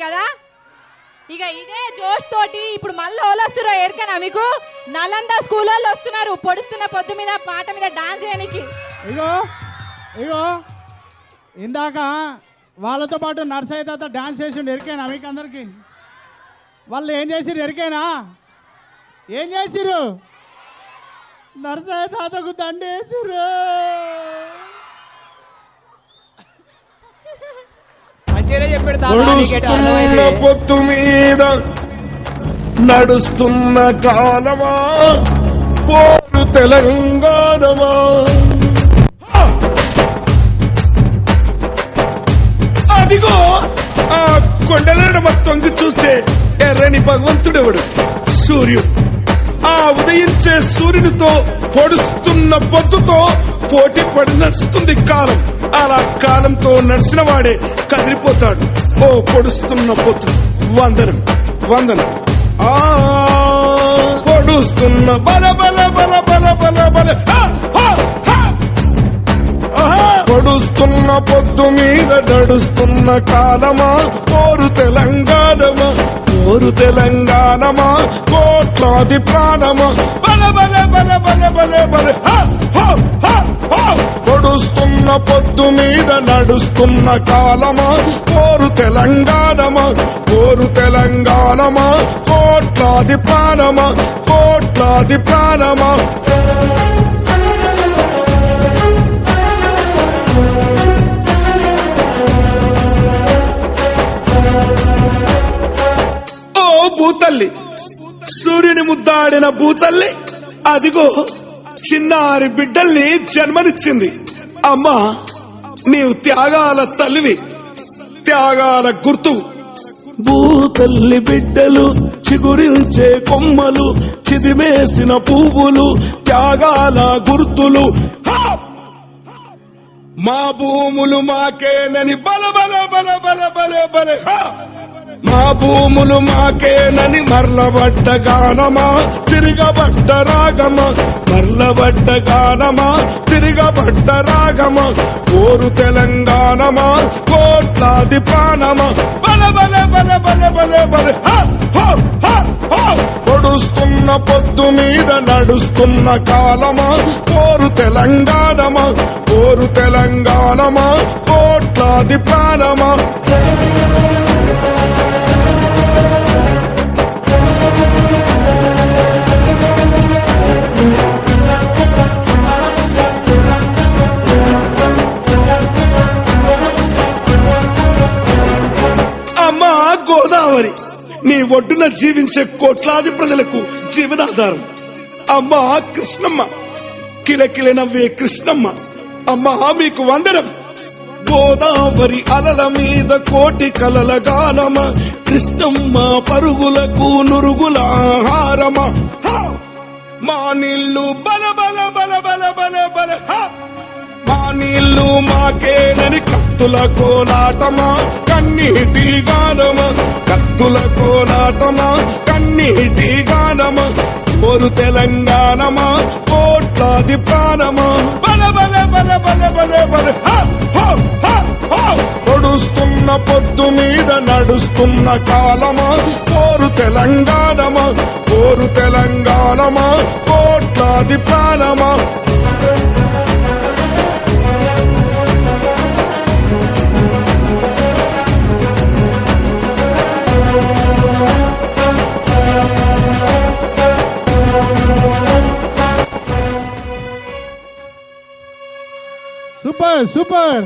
కదా. ఇక ఇదే జోష్ తోటి ఇప్పుడు మళ్ళీ వాళ్ళు వస్తున్నారు ఎరికనా మీకు? నలంద స్కూల్ వాళ్ళు వస్తున్నారు పొడుస్తున్న పొద్దు మీద పాట మీద డాన్స్ చేయడానికి. ఇగో ఇగో ఇందాక వాళ్ళతో పాటు నర్సయ్య తాత డాన్స్ చేసిండు ఎరికేనా మీకు అందరికి? వాళ్ళు ఏం చేసిరు ఎరికేనా? ఏం చేసిరు? నర్సయ్య తాతకు దండేసిరు. పొత్తు మీద నడుస్తున్న కాలమా పోరు తెలంగాణమా. అదిగో ఆ కొండల తొంగి చూస్తే ఎర్రని భగవంతుడెవడు? సూర్యుడు. ఆ ఉదయించే సూర్యునితో పొడుస్తున్న పొద్దుతో పోటీ పడి నడుస్తుంది కాలం. అలా కాలంతో నడిచిన వాడే కదిలిపోతాడు. ఓ పొడుస్తున్న పొద్దు వందనం వందనం. ఆ పొడుస్తున్న బల బల బల బల బల బల పొడుస్తున్న పొద్దు మీద నడుస్తున్న కాలమా పోరు తెలంగాణమా. పోరు తెలంగాణమా కోట్లాది ప్రాణమా. బల బల బల బల బల బల పొడుస్తున్న పొద్దు మీద నడుస్తున్న కాలమా పోరు తెలంగాణమా. పోరు తెలంగాణమా కోట్లాది ప్రాణమా. కోట్లాది ప్రాణమా. భూతల్లి సూర్యుని ముద్దాడిన భూతల్లి అదిగో చిన్నారి బిడ్డల్ని జన్మనిచ్చింది. అమ్మా నీవు త్యాగాల తల్లివి, త్యాగాల గుర్తు. భూతల్లి బిడ్డలు చిగురిల్చే కొమ్మలు, చిదిమేసిన పువ్వులు, త్యాగాల గుర్తులు. మా భూములు మాకేనని బల బల బల బల బల బల. మా భూములు మాకేనని మర్లబడ్డ గానమా తిరగబడ్డ రాగమా. మర్లబడ్డ గానమా తిరగబడ్డ రాగమా. కోరు తెలంగాణమా కోట్లాది ప్రాణమా. బల బల బల బల బల బల. పొడుస్తున్న పొద్దు మీద నడుస్తున్న కాలమా కోరు తెలంగాణమా. కోరు తెలంగాణమా కోట్లాది ప్రాణమా. గోదావరి నీ ఒడ్డున జీవించే కోట్లాది ప్రజలకు జీవనాధారం. అమ్మా కృష్ణమ్మ కిలకిల నవ్వే కృష్ణమ్మ. అమ్మా మీకు వందనం. గోదావరి అలల మీద కోటి కలల గానమా. కృష్ణమ్మ పరుగులకు నురుగుల ఆహారమా. మా నీళ్లు బల బల బల బల బల బల. మా నీళ్లు మాకేనని కత్తుల కోలాటమా కన్నీటి గానమా. కత్తుల కోలాటమా కన్నీటి గానమా. పోరు తెలంగాణమా కోట్లాది ప్రాణమా. బల బల బల బల బల బల. పొడుస్తున్న పొద్దు మీద నడుస్తున్న కాలమా పోరు తెలంగాణమా. పోరు తెలంగాణమా కోట్లాది ప్రాణమా. Super super.